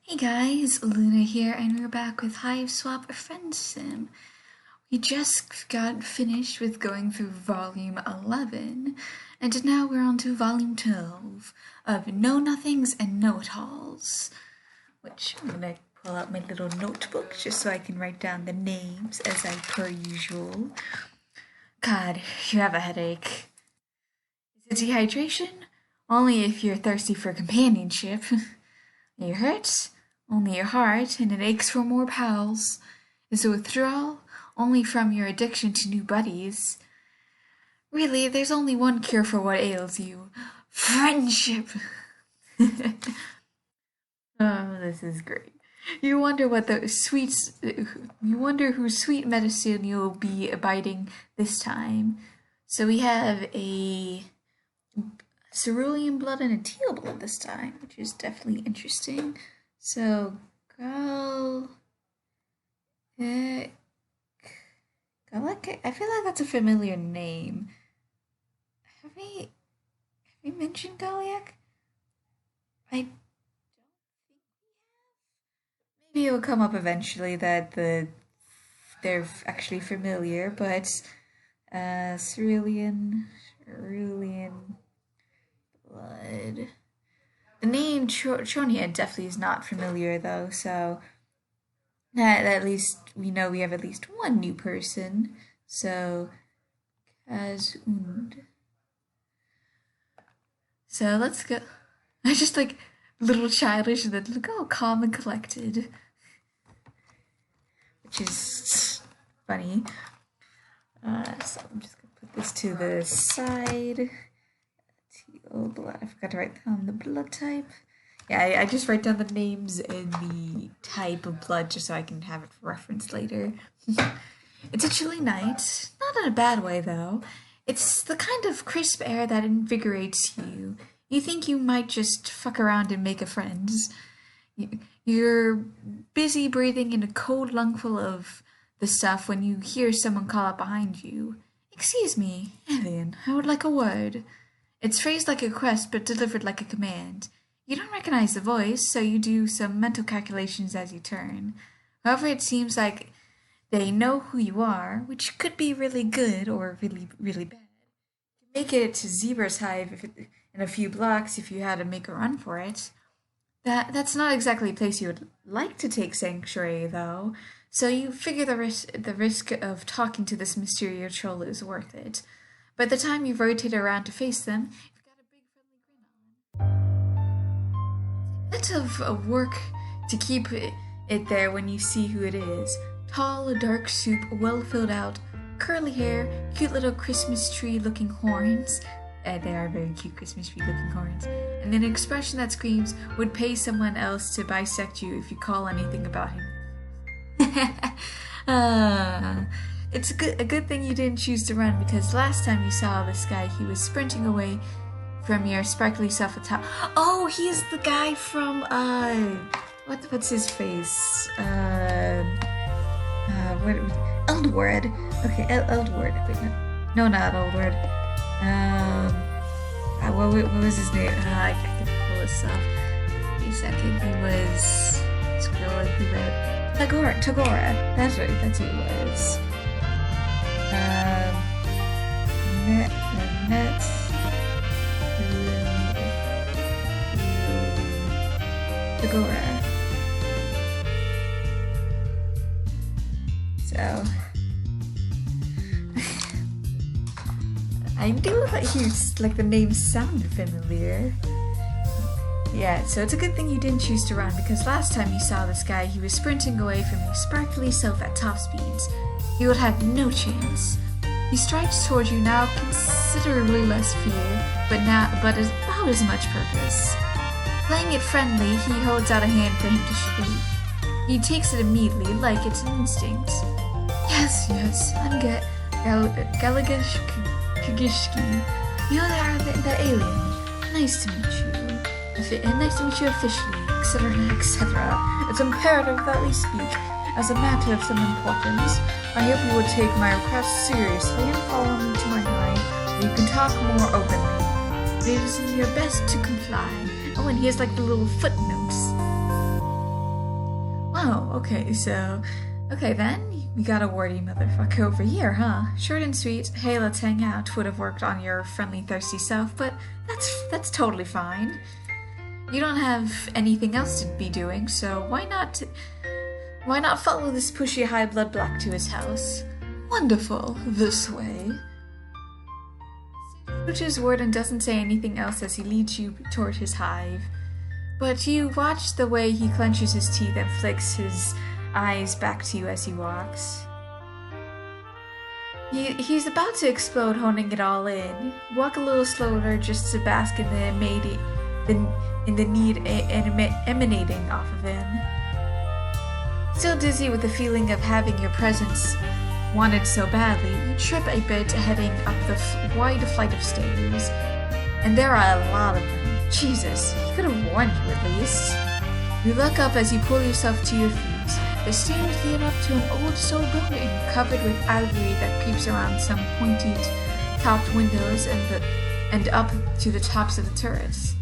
Hey guys, Luna here, and we're back with Hive Swap Friend Sim. We just got finished with going through Volume 11, and now we're on to Volume 12 of Know Nothings and Know-It-Alls, which I'm gonna pull out my little notebook just so I can write down the names as I per usual. God, you have a headache. Is it dehydration? Only if you're thirsty for companionship. You hurt? Only your heart, and it aches for more pals. Is it withdrawal? Only from your addiction to new buddies. Really, there's only one cure for what ails you. Friendship! Oh, this is great. You wonder whose sweet medicine you'll be abiding this time. So we have a cerulean blood and a teal blood this time, which is definitely interesting. So, Galak, I feel like that's a familiar name. Have we mentioned Galak? I don't think we have. Maybe it'll come up eventually that they're actually familiar, but cerulean blood. The name Chonia definitely is not familiar though, so at least we know we have at least one new person. So Kazund. So let's go. I just like little childish and then look all calm and collected, which is funny. So I'm just gonna put this to the side. Teal blood. I forgot to write down the blood type. Yeah, I just write down the names and the type of blood just so I can have it for reference later. It's a chilly night. Not in a bad way, though. It's the kind of crisp air that invigorates you. You think you might just fuck around and make a friend. You're busy breathing in a cold lungful of the stuff when you hear someone call out behind you. "Excuse me, Alien, I would like a word." It's phrased like a request but delivered like a command. You don't recognize the voice, so you do some mental calculations as you turn. However, it seems like they know who you are, which could be really good or really, really bad. You can make it to Zebra's Hive in a few blocks if you had to make a run for it. That's not exactly a place you would like to take Sanctuary, though, so you figure the risk of talking to this mysterious troll is worth it. By the time you rotate around to face them, you've got a big friendly grin on. It's a bit of a work to keep it there when you see who it is. Tall, dark soup, well filled out, curly hair, cute little Christmas tree looking horns. They are very cute Christmas tree looking horns. And an expression that screams, would pay someone else to bisect you if you call anything about him. It's a good thing you didn't choose to run, because last time you saw this guy, he was sprinting away from your sparkly self atop. Oh, he's the guy from what's his face? Eldward. Okay, Eldward. Wait, no, not Eldward. What was his name? I can pull this up. Wait a second. He was scrolling through that. Tagora. That's right. That's who he was. Tagora. So I knew that the name sounded familiar. Yeah, so it's a good thing you didn't choose to run, because last time you saw this guy, he was sprinting away from your sparkly self at top speeds. You would have no chance. He strides toward you now, considerably less fear, but about as much purpose. Playing it friendly, he holds out a hand for him to shake. He takes it immediately, like it's an instinct. Yes, I'm Galagash Kagishki. You know the alien. Nice to meet you. Nice to meet you officially, etc. It's imperative that we speak. As a matter of some importance, I hope you will take my request seriously and follow me to my hive, where you can talk more openly. It is in your best to comply. Oh, and here's the little footnotes. Oh, okay, so... Okay then, we got a warty motherfucker over here, huh? Short and sweet, hey, let's hang out would have worked on your friendly, thirsty self, but that's totally fine. You don't have anything else to be doing, so why not follow this pushy high-blood black to his house? Wonderful, this way. Scooches word and doesn't say anything else as he leads you toward his hive. But you watch the way he clenches his teeth and flicks his eyes back to you as he walks. He's about to explode, honing it all in. You walk a little slower just to bask in the need emanating off of him. Still dizzy with the feeling of having your presence wanted so badly, you trip a bit heading up the wide flight of stairs. And there are a lot of them. Jesus, he could have warned you at least. You look up as you pull yourself to your feet. The stairs lead up to an old stone building covered with ivory that creeps around some pointy-topped windows and up to the tops of the turrets.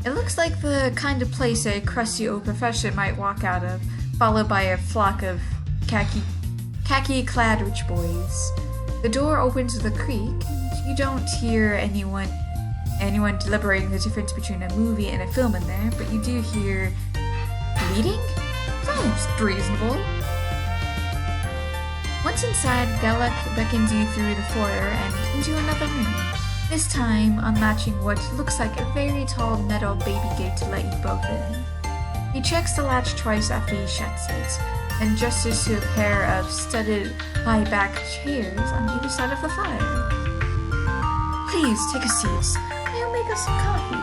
It looks like the kind of place a crusty old professor might walk out of, followed by a flock of khaki-clad rich boys. The door opens with a creak, and you don't hear anyone deliberating the difference between a movie and a film in there, but you do hear bleeding? Sounds reasonable. Once inside, Galek beckons you through the foyer and into another room, this time unlatching what looks like a very tall metal baby gate to let you both in. He checks the latch twice after he shuts it, and gestures to a pair of studded high-backed chairs on either side of the fire. Please, take a seat. I'll make us some coffee.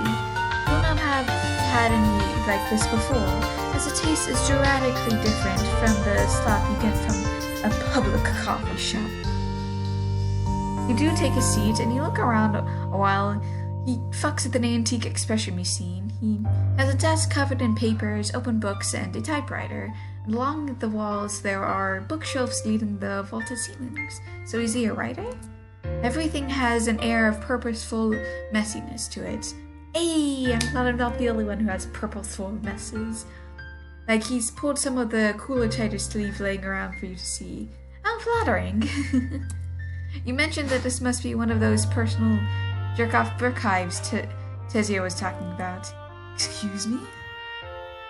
You'll not have had any like this before, as the taste is dramatically different from the slop you get from a public coffee shop. You do take a seat, and you look around a while. He fucks with an antique expression we've seen. He has a desk covered in papers, open books, and a typewriter. And along the walls there are bookshelves leading the vaulted ceilings. So is he a writer? Everything has an air of purposeful messiness to it. Hey, I'm not the only one who has purposeful messes. Like he's pulled some of the cooler titles to leave laying around for you to see. How flattering. You mentioned that this must be one of those personal jerk-off archives Tezio was talking about. Excuse me?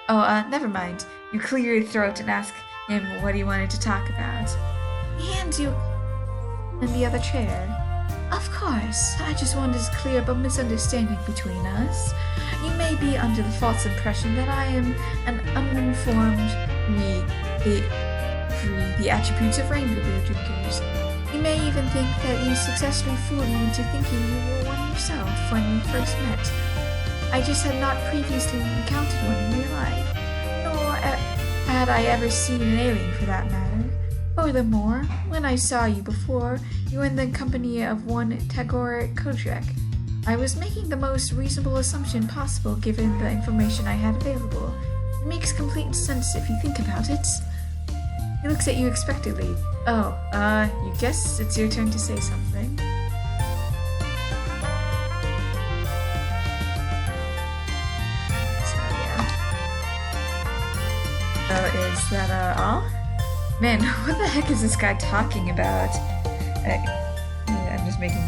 Oh, never mind. You clear your throat and ask him what he wanted to talk about. He hands you in the other chair. Of course, I just wanted to clear up a misunderstanding between us. You may be under the false impression that I am an uninformed the attributes of rainbow beer drinkers. You may even think that you successfully fooled me into thinking you were one yourself when we first met. I just had not previously encountered one in real life, nor had I ever seen an alien for that matter. Furthermore, when I saw you before, you were in the company of one Tagore Kodrak. I was making the most reasonable assumption possible given the information I had available. It makes complete sense if you think about it. He looks at you expectantly. Oh, you guess it's your turn to say something. So, yeah. So, is that, all? Man, what the heck is this guy talking about? I'm just making...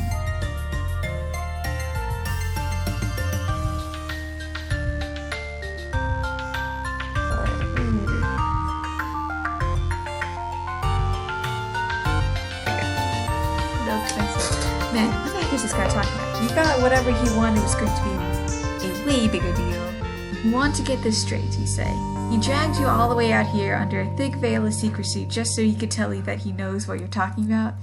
Man, what the heck is this guy talking about? He thought whatever he wanted was going to be a way bigger deal. You want to get this straight, he said. He dragged you all the way out here under a thick veil of secrecy just so he could tell you that he knows what you're talking about.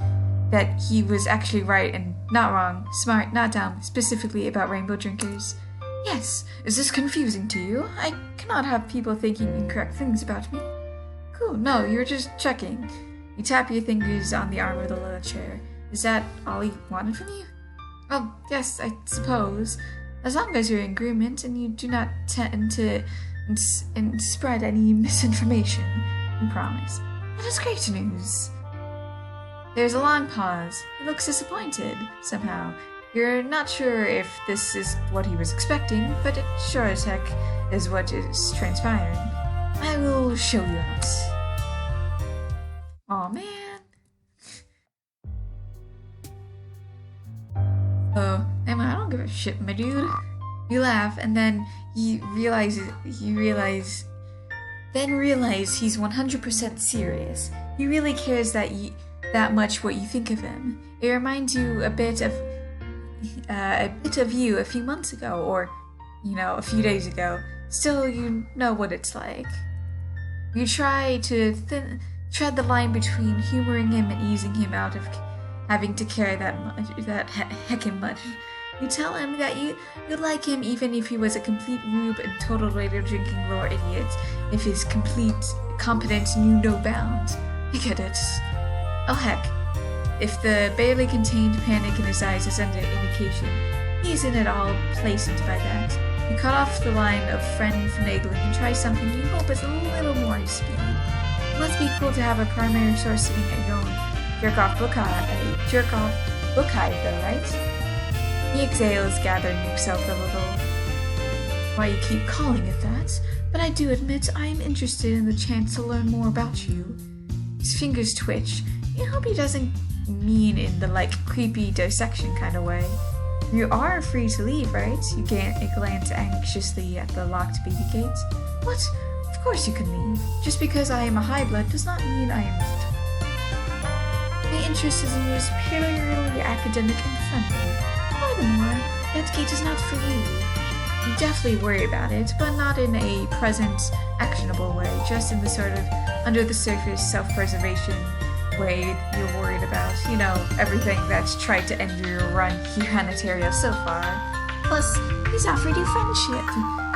That he was actually right and not wrong, smart, not dumb, specifically about rainbow drinkers. Yes, is this confusing to you? I cannot have people thinking incorrect things about me. Cool, no, you're just checking. You tap your fingers on the arm of the leather chair. Is that all he wanted from you? Oh, yes, I suppose. As long as you're in agreement and you do not tend to spread any misinformation, I promise. That is great news. There's a long pause. He looks disappointed, somehow. You're not sure if this is what he was expecting, but it sure as heck is what is transpiring. I will show you out. Aw, man. So, Emma, I don't give a shit, my dude. You laugh, and then you realize he's 100% serious. He really cares that much what you think of him. It reminds you a bit of you a few months ago, or a few days ago. Still, you know what it's like. You try to tread the line between humoring him and easing him out of having to carry that heckin' much. You tell him that you like him even if he was a complete rube and total radio-drinking lore idiot, if his complete competence knew no bounds. I get it. Oh heck, if the barely contained panic in his eyes is under indication, he isn't at all placed by that. You cut off the line of friend finagling and try something you hope is a little more his speed. It must be cool to have a primary source sitting at your own jerk-off book hive though, right? He exhales, gathering himself a little. Why you keep calling it that, but I do admit I am interested in the chance to learn more about you. His fingers twitch. You hope he doesn't mean in the creepy dissection kind of way. You are free to leave, right? You glance anxiously at the locked baby gate. What? Of course you can leave. Just because I am a high blood does not mean I am not. My interest is in you superiorly academic and friendly. Furthermore, that gate is not for you. You definitely worry about it, but not in a present, actionable way, just in the sort of under-the-surface self-preservation way you're worried about, everything that's tried to end your run here on Ontario so far. Plus, he's offered you friendship.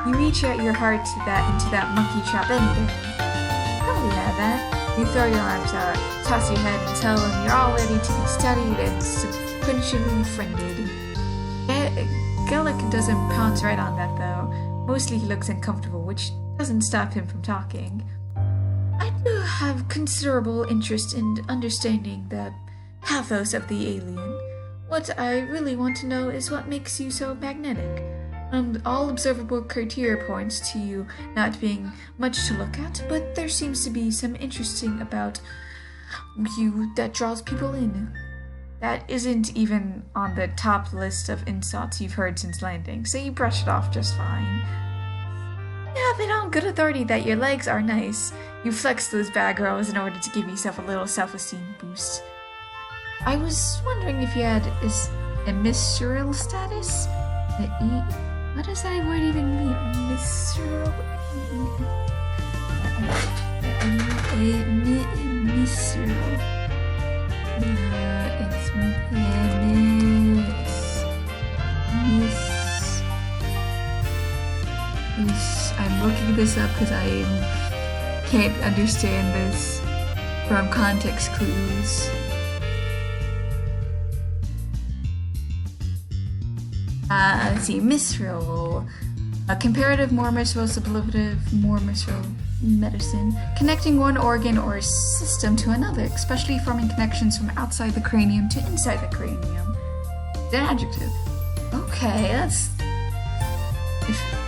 You reach out your heart into that monkey trap any day. Oh yeah, then. You throw your arms out, toss your head, and tell him you're all ready to be studied and sequentially friended. Gallic doesn't pounce right on that, though. Mostly he looks uncomfortable, which doesn't stop him from talking. I do have considerable interest in understanding the pathos of the alien. What I really want to know is what makes you so magnetic. All observable criteria points to you not being much to look at, but there seems to be some interesting about you that draws people in. That isn't even on the top list of insults you've heard since landing, so you brush it off just fine. You have it on good authority that your legs are nice. You flex those bad girls in order to give yourself a little self-esteem boost. I was wondering if you had a ministerial status? What does that word even mean? Ministerial? Ministerial. I'm looking this up because I can't understand this from context clues. Let's see, misral. Comparative more misral, superlative more misral medicine. Connecting one organ or system to another, especially forming connections from outside the cranium to inside the cranium. It's an adjective. Okay, that's...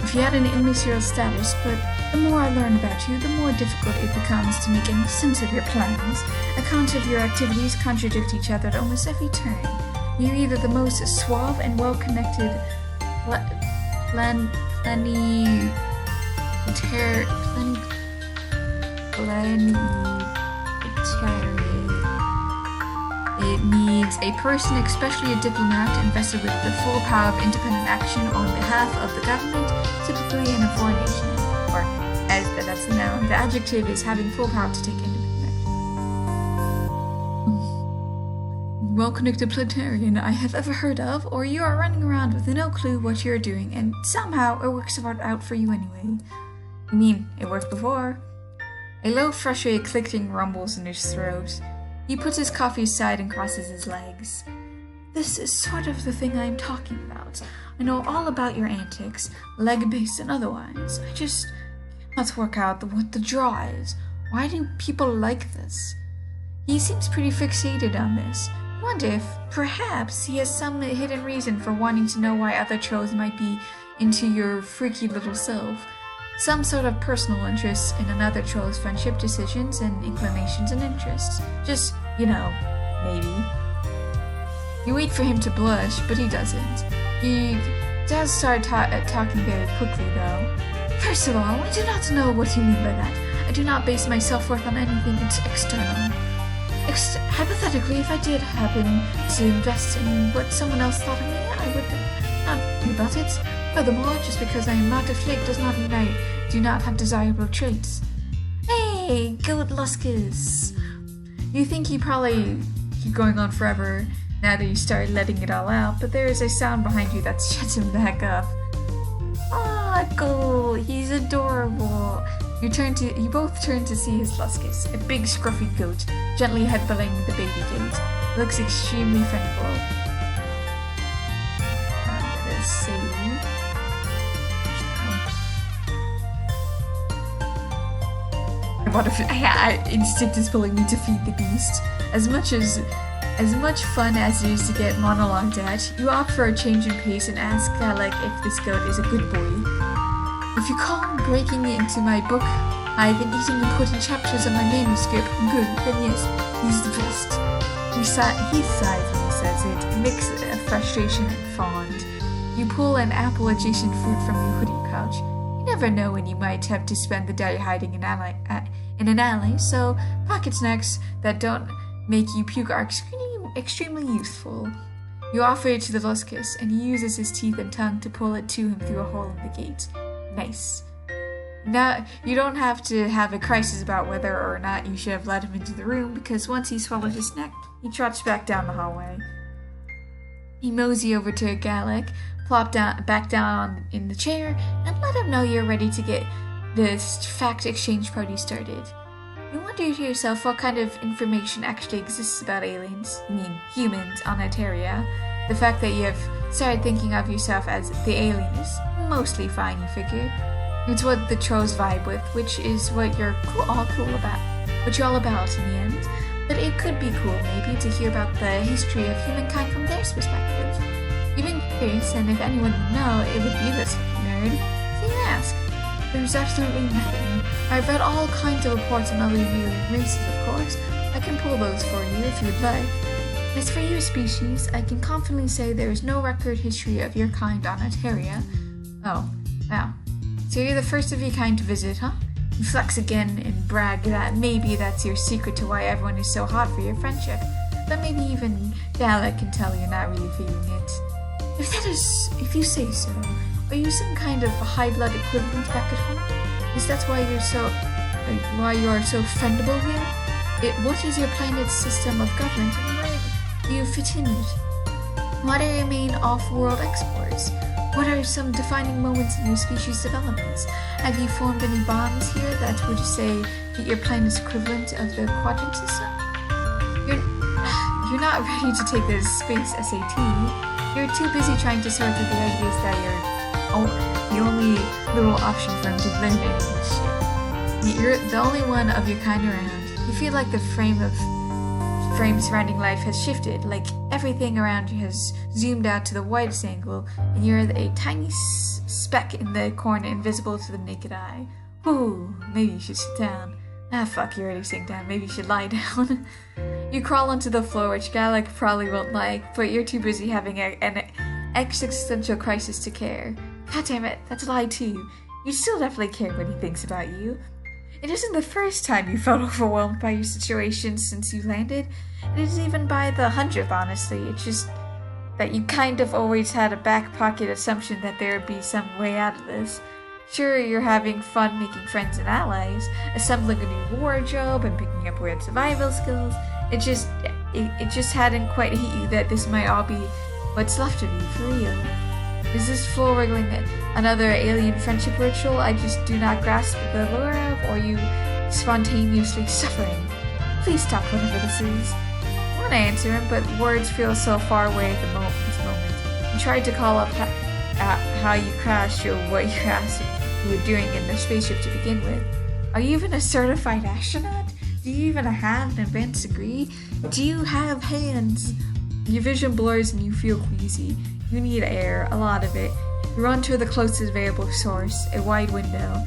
If you had an immaterial status, but the more I learn about you, the more difficult it becomes to make any sense of your plans. Accounts of your activities contradict each other at almost every turn. You're either the most suave and well-connected It needs a person, especially a diplomat, invested with the full power of independent action on behalf of the government, typically in a foreign nation. Or, as that's the noun, the adjective is having full power to take independent action. Well-connected planetarian I have ever heard of, or you are running around with no clue what you're doing, and somehow it works out for you anyway. I mean, it worked before. A low, frustrated clicking rumbles in his throat. He puts his coffee aside and crosses his legs. This is sort of the thing I'm talking about. I know all about your antics, leg-based and otherwise. I just cannot work out what the draw is. Why do people like this? He seems pretty fixated on this. I wonder if, perhaps, he has some hidden reason for wanting to know why other trolls might be into your freaky little self. some sort of personal interest in another troll's friendship, decisions, and inclinations and interests. Just, maybe. You wait for him to blush, but he doesn't. He does start talking very quickly, though. First of all, I do not know what you mean by that. I do not base my self-worth on anything external. Hypothetically, if I did happen to invest in what someone else thought of me, I would not think about it. Furthermore, just because I am not a flake does not mean I do not have desirable traits. Hey, Goat Luskus! You think he probably keep going on forever now that you started letting it all out, but there is a sound behind you that shuts him the heck up. Ah, Goat, he's adorable. You both turn to see his Luskus, a big scruffy goat, gently headbutting the baby gate. Looks extremely friendly. I'm gonna save. Instinct is pulling me to feed the beast. As much fun as it is to get monologued at, you opt for a change in pace and ask Galek if this goat is a good boy. If you call him breaking into my book hive and eating important chapters of my manuscript, good, then yes, he's the best. He sighs when he says it, a mix of frustration and fond. You pull an apple-adjacent fruit from your hoodie pouch. You never know when you might have to spend the day hiding in an alley, so pocket snacks that don't make you puke are extremely useful. You offer it to the Luskus, and he uses his teeth and tongue to pull it to him through a hole in the gate. Nice. Now, you don't have to have a crisis about whether or not you should have let him into the room, because once he swallows his snack, he trots back down the hallway. You mosey over to Galek, plop back down in the chair, and let him know you're ready to get this fact exchange party started. You wonder to yourself what kind of information actually exists about aliens, humans, on Eteria. The fact that you have started thinking of yourself as the alien is mostly fine, you figure. It's what the trolls vibe with, which is what you're all about in the end. But it could be cool, maybe, to hear about the history of humankind from their perspective. You've been curious, and if anyone would know, it would be this nerd. So you ask. There's absolutely nothing. I've read all kinds of reports on other alien races, of course. I can pull those for you if you'd like. As for your species, I can confidently say there is no record history of your kind on Eteria. Oh, wow. So you're the first of your kind to visit, huh? You flex again and brag that maybe that's your secret to why everyone is so hot for your friendship. But maybe even Galek can tell you're not really feeling it. If you say so, are you some kind of high-blood equivalent back at home? Is that why you are so friendable here? What is your planet's system of government, and where do you fit in it? What are your main off-world exports? What are some defining moments in your species' developments? Have you formed any bonds here that would you say that your planet's equivalent of the quadrant system? You're not ready to take the space SAT. You're too busy trying to sort through the ideas that you're the only little option for him to blend in and shit. You're the only one of your kind around. You feel like the frame surrounding life has shifted, like everything around you has zoomed out to the widest angle, and you're a tiny speck in the corner invisible to the naked eye. Ooh, maybe you should sit down. Ah, fuck, you're already sitting down. Maybe you should lie down. You crawl onto the floor, which Galek probably won't like, but you're too busy having an existential crisis to care. God damn it, that's a lie too. You still definitely care what he thinks about you. It isn't the first time you felt overwhelmed by your situation since you landed. It isn't even by the 100th, honestly. It's just that you kind of always had a back pocket assumption that there would be some way out of this. Sure, you're having fun making friends and allies, assembling a new wardrobe and picking up weird survival skills. It just hadn't quite hit you that this might all be what's left of you for real. Is this floor wriggling another alien friendship ritual I just do not grasp the lure of, or are you spontaneously suffering? Please stop whatever this is. I want to answer him, but words feel so far away at this moment. You tried to call up how you crashed or what you were doing in the spaceship to begin with. Are you even a certified astronaut? Do you even have an advanced degree? Do you have hands? Your vision blurs and you feel queasy. You need air, a lot of it. You run to the closest available source, a wide window.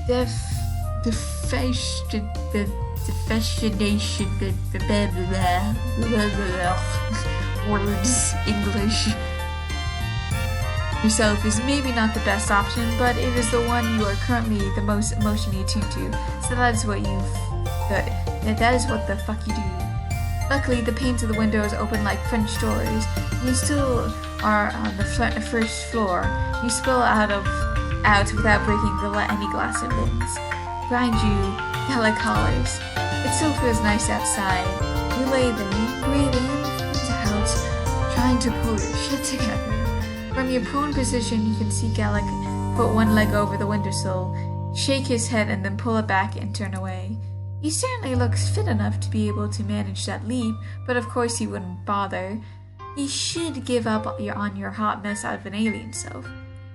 the fascination, words, English. Yourself is maybe not the best option, but it is the one you are currently the most emotionally attuned to. So that is what that is what the fuck you do. Luckily, the panes of the windows open like French doors. You still are on the first floor. You spill out without breaking any glass or bins. Behind you, Gallic hollers. It still feels nice outside. You lay there, breathing and out, trying to pull your shit together. From your prone position, you can see Gallic put one leg over the windowsill, shake his head, and then pull it back and turn away. He certainly looks fit enough to be able to manage that leap, but of course he wouldn't bother. He should give up on your hot mess out of an alien self.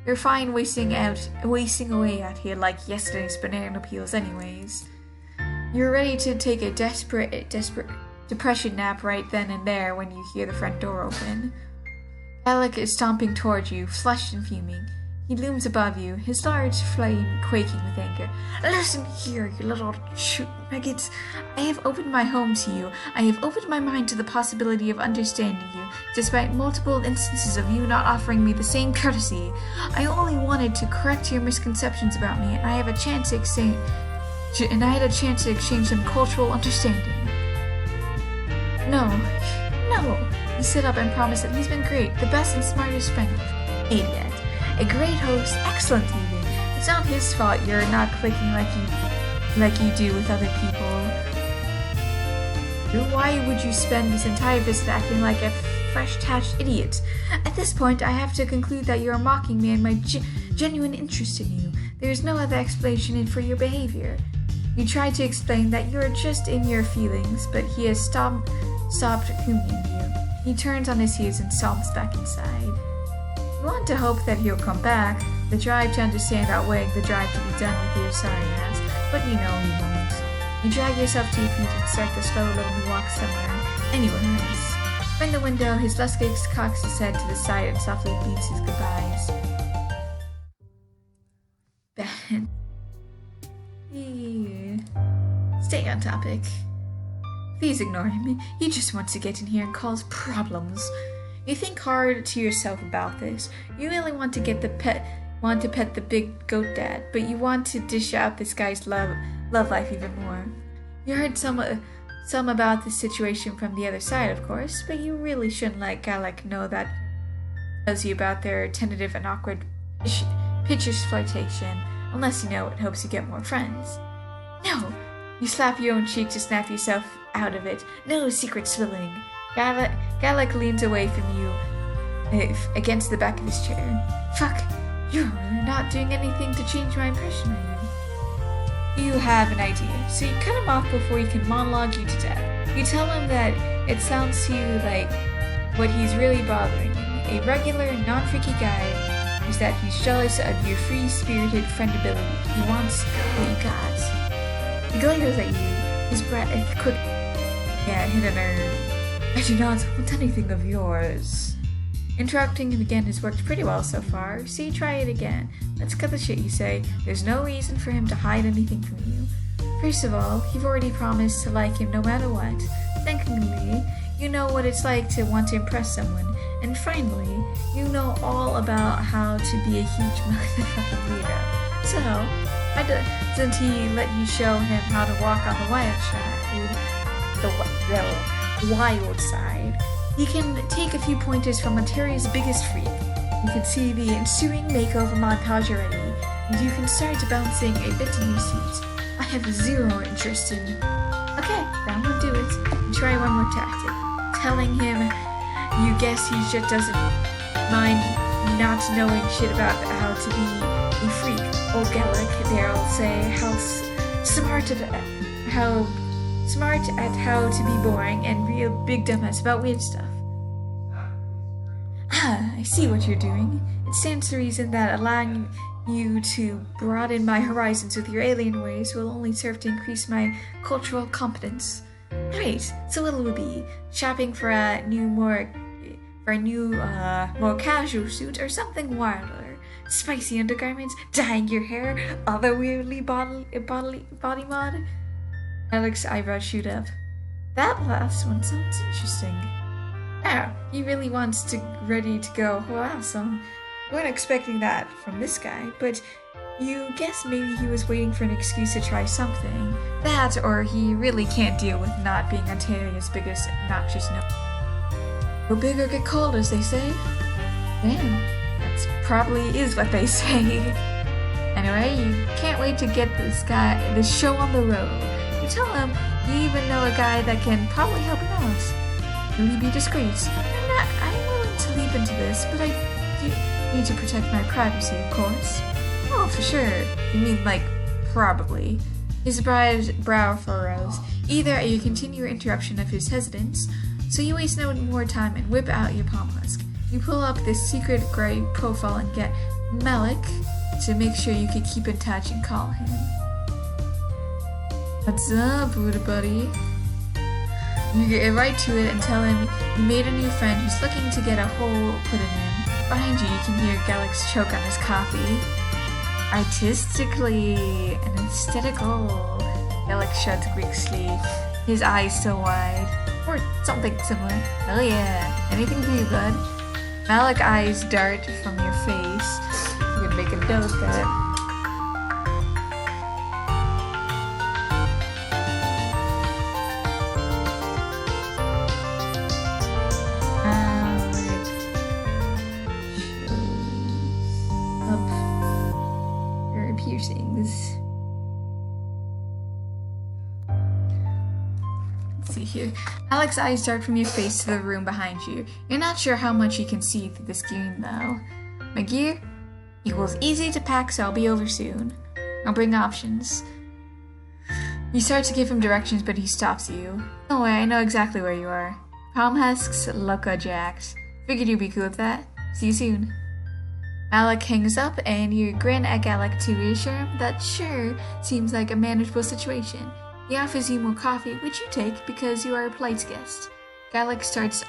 You're fine wasting away out here like yesterday's banana peels anyways. You're ready to take a desperate depression nap right then and there when you hear the front door open. Alec is stomping towards you, flushed and fuming. He looms above you, his large flame quaking with anger. Listen here, you little maggots. I have opened my home to you. I have opened my mind to the possibility of understanding you, despite multiple instances of you not offering me the same courtesy. I only wanted to correct your misconceptions about me, and I had a chance to exchange some cultural understanding. No. He stood up and promised that he's been great, the best and smartest friend you've made yet. A great host, excellent even. It's not his fault you're not clicking like you do with other people. Why would you spend this entire visit acting like a fresh-hatched idiot? At this point, I have to conclude that you're mocking me and my genuine interest in you. There is no other explanation for your behavior. You try to explain that you're just in your feelings, but he has stopped humoring you. He turns on his heels and stomps back inside. You want to hope that he'll come back, the drive to understand outweighing the drive to be done with your sorry ass, but you know he won't. You drag yourself to your feet and start the slow, lonely walk somewhere, anywhere else. From the window, his luscious cocks his head to the side and softly beats his goodbyes. Ben. Stay on topic. Please ignore him. He just wants to get in here and cause problems. You think hard to yourself about this. You really want to pet the big goat dad, but you want to dish out this guy's love life even more. You heard some about this situation from the other side, of course, but you really shouldn't let Gallic know that tells you about their tentative and awkward pitcher's flirtation, unless you know it helps you get more friends. No! You slap your own cheek to snap yourself out of it. No secret spilling. Gallic leans away from you against the back of his chair. Fuck, you're not doing anything to change my impression, are you? You have an idea, so you cut him off before he can monologue you to death. You tell him that it sounds to you like what he's really bothering you, a regular, non-freaky guy, is that he's jealous of your free-spirited friendability. He wants what you got. He glares at you, his breath quick. Yeah, hit a nerve. I do not want anything of yours. Interrupting him again has worked pretty well so far, so you try it again. Let's cut the shit, you say. There's no reason for him to hide anything from you. First of all, you've already promised to like him no matter what. Secondly, you know what it's like to want to impress someone. And finally, you know all about how to be a huge motherfucking weirdo. So, why doesn't he let you show him how to walk on the wild side? The wild side. He can take a few pointers from Ontario's biggest freak. You can see the ensuing makeover montage already, and you can start bouncing a bit in your seat. I have zero interest in you. Okay, that won't do it. And try one more tactic. Telling him you guess he just doesn't mind not knowing shit about how to be a freak. Old Gallic there'll say how smart at how to be boring and real big dumbass about weird stuff. I see what you're doing. It stands to reason that allowing you to broaden my horizons with your alien ways will only serve to increase my cultural competence. Great, so what will it be? Shopping for a new, more casual suit or something wilder? spicy undergarments, dyeing your hair, otherworldly body mod? Alec's eyebrows shoot up. That last one sounds interesting. Oh, he really wants to ready to go. Wow, so you weren't expecting that from this guy, but you guess maybe he was waiting for an excuse to try something. That, or he really can't deal with not being Ontaria's biggest obnoxious no. Go big or get cold, as they say. Damn, that probably is what they say. Anyway, you can't wait to get this show on the road. You tell him you even know a guy that can probably help him out. Will he be discreet? I'm willing to leap into this, but I do need to protect my privacy, of course. Oh, for sure. You mean, like, probably. His brow furrows. Either you continue your interruption of his hesitance, so you waste no more time and whip out your palm husk. You pull up this secret gray profile and get Malik to make sure you can keep in touch and call him. What's up, Buddha buddy? You get right to it and tell him you made a new friend who's looking to get a hole put in him. Behind you can hear Galax choke on his coffee. Artistically and aesthetical. Galax shuts Greek sleeve, his eyes so wide. Or something similar. Oh yeah, anything for you, bud. Malik eyes dart from your face. You can make a note that. Piercings. Let's see here. Alex's eyes dart from your face to the room behind you. You're not sure how much you can see through this screen, though. My gear equals easy to pack, so I'll be over soon. I'll bring options. You start to give him directions, but he stops you. Don't worry, I know exactly where you are. Palm husks, Loca Jacks. Figured you'd be cool with that. See you soon. Alec hangs up, and you grin at Galak to reassure him that sure seems like a manageable situation. He offers you more coffee, which you take because you are a polite guest. Galak starts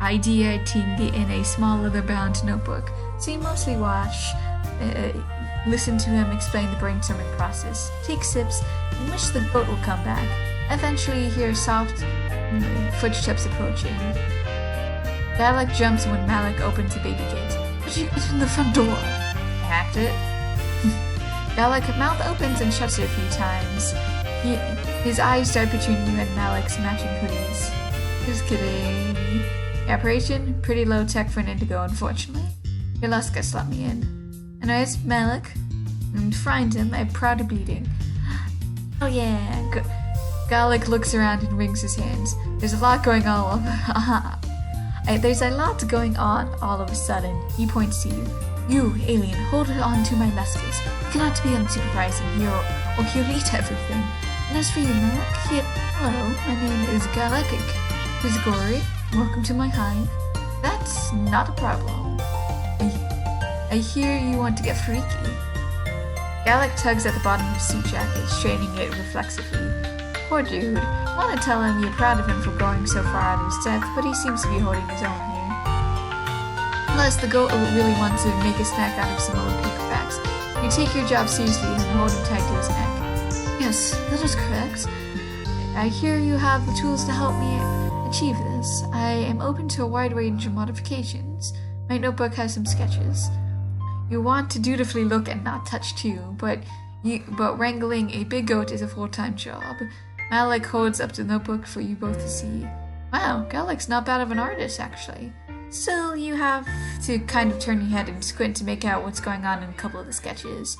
ideating in a small leather-bound notebook, so you mostly watch, listen to him explain the brainstorming process, take sips, and wish the goat will come back. Eventually, you hear soft footsteps approaching. Galak jumps when Malik opens the baby gate. How did you get in the front door? I hacked it. Galak's mouth opens and shuts it a few times. His eyes dart between you and Malik's matching hoodies. Just kidding. The operation? Pretty low tech for an indigo, unfortunately. Your Luskus let me in. Anyways, Malik. And find him, I'm proud of bleeding. Oh yeah. Galak looks around and wrings his hands. There's a lot going on. There's a lot going on all of a sudden. He points to you. You, alien, hold on to my Luskus. You cannot be unsupervised in here or he'll eat everything. And as for you, Malik, hello, my name is Galactic Pisgori. Welcome to my hive. That's not a problem. I hear you want to get freaky. Galak tugs at the bottom of his suit jacket, straightening it reflexively. Poor dude. I want to tell him you're proud of him for going so far out of his depth, but he seems to be holding his own here. Unless the goat really wants to make a snack out of some old paperbacks. You take your job seriously and hold him tight to his neck. Yes, that is correct. I hear you have the tools to help me achieve this. I am open to a wide range of modifications. My notebook has some sketches. You want to dutifully look and not touch too, but wrangling a big goat is a full-time job. Malik holds up the notebook for you both to see. Wow, Galak's not bad of an artist, actually. Still, you have to kind of turn your head and squint to make out what's going on in a couple of the sketches.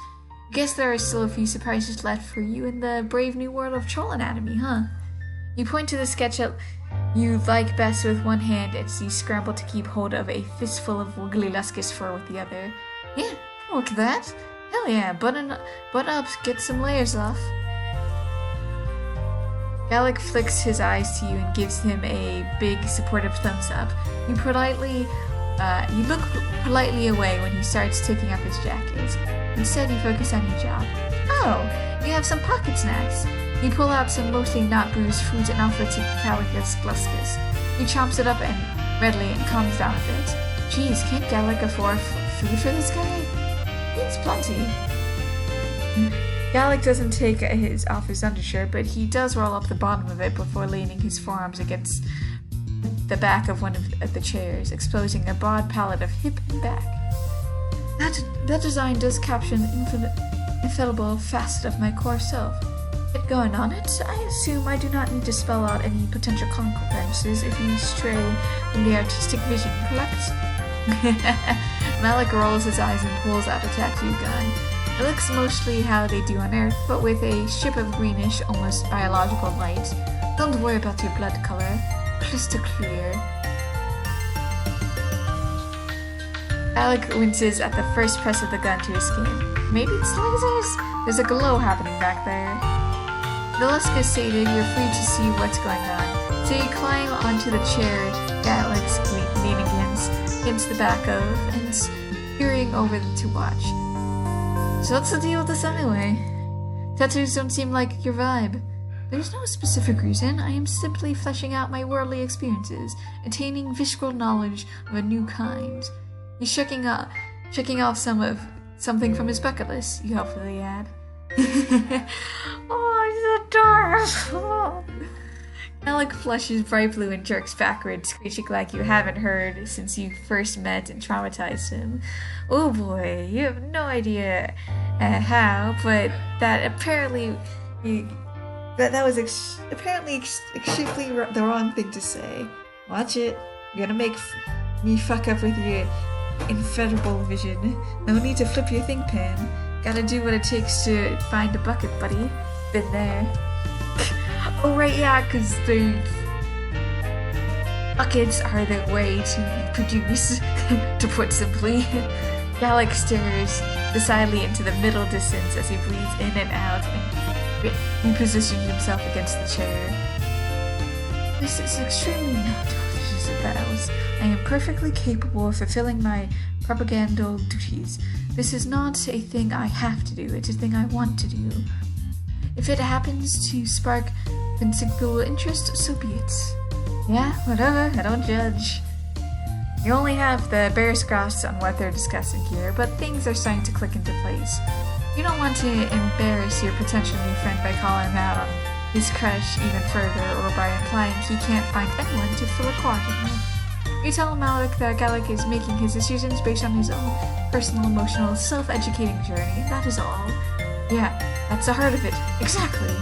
Guess there are still a few surprises left for you in the brave new world of troll anatomy, huh? You point to the sketch you like best with one hand as you scramble to keep hold of a fistful of wiggly Luskus fur with the other. Yeah, can work that. Hell yeah, button up, get some layers off. Galak flicks his eyes to you and gives him a big supportive thumbs up. You look politely away when he starts taking off his jacket. Instead, you focus on your job. Oh, you have some pocket snacks. You pull out some mostly not bruised foods and offer it to Galak's Luskus. He chomps it up and readily and calms down a bit. Geez, can't Galak afford food for this guy? contains plenty. Gallic doesn't take off his undershirt, but he does roll up the bottom of it before leaning his forearms against the back of one of the chairs, exposing a broad palette of hip and back. That design does capture an infallible facet of my core self. Get going on it. I assume I do not need to spell out any potential consequences if you stray from the artistic vision, correct? Malik rolls his eyes and pulls out a tattoo gun. It looks mostly how they do on Earth, but with a strip of greenish, almost biological light. Don't worry about your blood color. Crystal clear. Alec winces at the first press of the gun to his skin. Maybe it's lasers? There's a glow happening back there. Veluska stated you're free to see what's going on. So you climb onto the chair Galec's leaning against the back of and peering over to watch. So what's the deal with this anyway? Tattoos don't seem like your vibe. There's no specific reason. I am simply fleshing out my worldly experiences, attaining visceral knowledge of a new kind. He's checking off something from his bucket list, you hopefully add. Oh, it's adorable! Alec flushes bright blue and jerks backwards, screeching like you haven't heard since you first met and traumatized him. Oh boy, you have no idea how, but that apparently was apparently extremely the wrong thing to say. Watch it. You're gonna make me fuck up with your infallible vision. No need to flip your think pan. Gotta do what it takes to find a bucket, buddy. Been there. Oh right, yeah, because the buckets are the way to produce, to put simply. Gallic stares decidedly into the middle distance as he breathes in and out and repositions himself against the chair. This is extremely not what it is about. I am perfectly capable of fulfilling my propagandal duties. This is not a thing I have to do, it's a thing I want to do. If it happens to spark considerable interest, so be it. Yeah, whatever, I don't judge. You only have the barest grasp on what they're discussing here, but things are starting to click into place. You don't want to embarrass your potential new friend by calling him out on his crush even further, or by implying he can't find anyone to fill a quadrant with. You tell Malik that Gallic is making his decisions based on his own personal, emotional, self-educating journey, and that is all. Yeah, that's the heart of it. Exactly.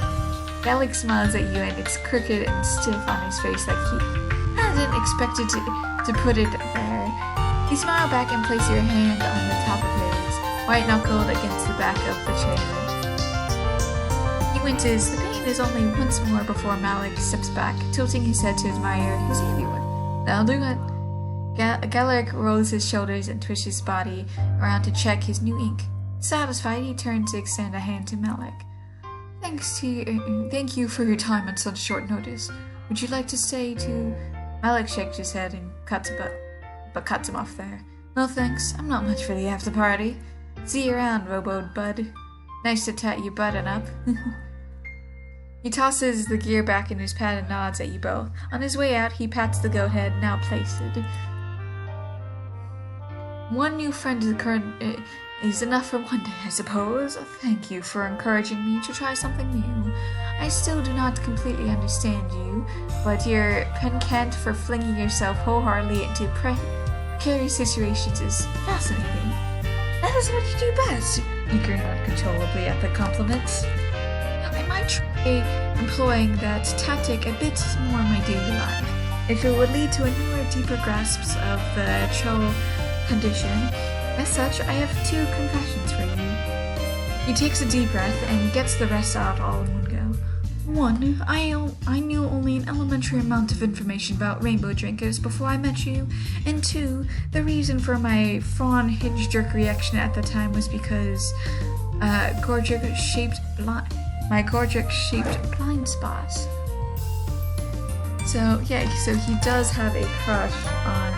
Gallic smiles at you and it's crooked and stiff on his face like he hadn't expected to put it there. You smile back and place your hand on the top of his, white-knuckled against the back of the chair. He winces. The pain is only once more before Malik steps back, tilting his head to admire his handiwork. That'll do it. Gallic rolls his shoulders and twists his body around to check his new ink. Satisfied, he turns to extend a hand to Malik. Thank you for your time on such short notice. Would you like to say to... Malik shakes his head and cuts him off there. No thanks, I'm not much for the after party. See you around, Robo Bud. Nice to tat your button up. He tosses the gear back in his pad and nods at you both. On his way out, he pats the goat head, now placed. One new friend is enough for one day, I suppose. Thank you for encouraging me to try something new. I still do not completely understand you, but your penchant for flinging yourself wholeheartedly into precarious situations is fascinating. That is what you do best. You grin uncontrollably at the compliments. I might try employing that tactic a bit more in my daily life, if it would lead to a newer, deeper grasp of the troll condition. As such, I have 2 confessions for you. He takes a deep breath and gets the rest out all in one go. 1. I knew only an elementary amount of information about rainbow drinkers before I met you. And 2, the reason for my fawn hinge jerk reaction at the time was because my Gorgic-shaped blind spot. So yeah, so he does have a crush on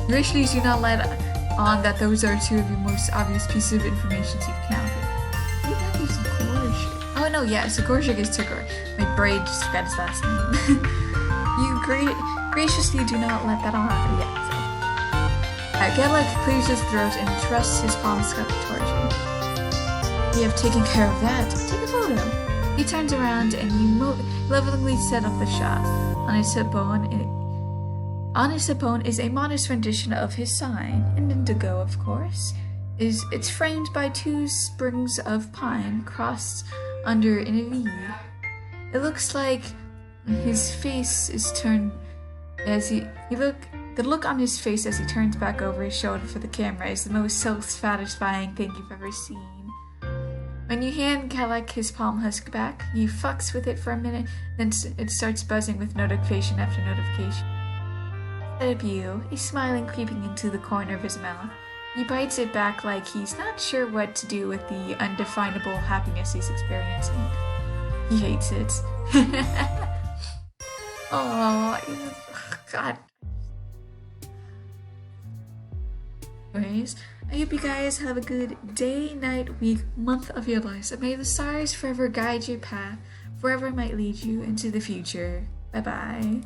You actually do not let on that those are 2 of your most obvious pieces of information you've counted. Ooh, that is some cool shit. Oh no, Oh yeah, so Gorshik is Tugor. My brain just forgot his last name. You graciously do not let that on. Yeah, so. Gedlik clears his throat and thrusts his palms up towards you. We have taken care of that. Take a photo. He turns around and you lovingly set up the shot. On his hip bone is a modest rendition of his sign, in indigo, of course. It's framed by 2 sprigs of pine crossed under in a V. It looks like his face is turned as the look on his face as he turns back over his shoulder for the camera is the most self-satisfying thing you've ever seen. When you hand Gedlik his palm husk back, he fucks with it for a minute, then it starts buzzing with notification after notification. Instead of you, a smiling creeping into the corner of his mouth. He bites it back like he's not sure what to do with the undefinable happiness he's experiencing. He hates it. Oh, God. Anyways, I hope you guys have a good day, night, week, month of your lives. And may the stars forever guide your path, wherever it might lead you into the future. Bye-bye.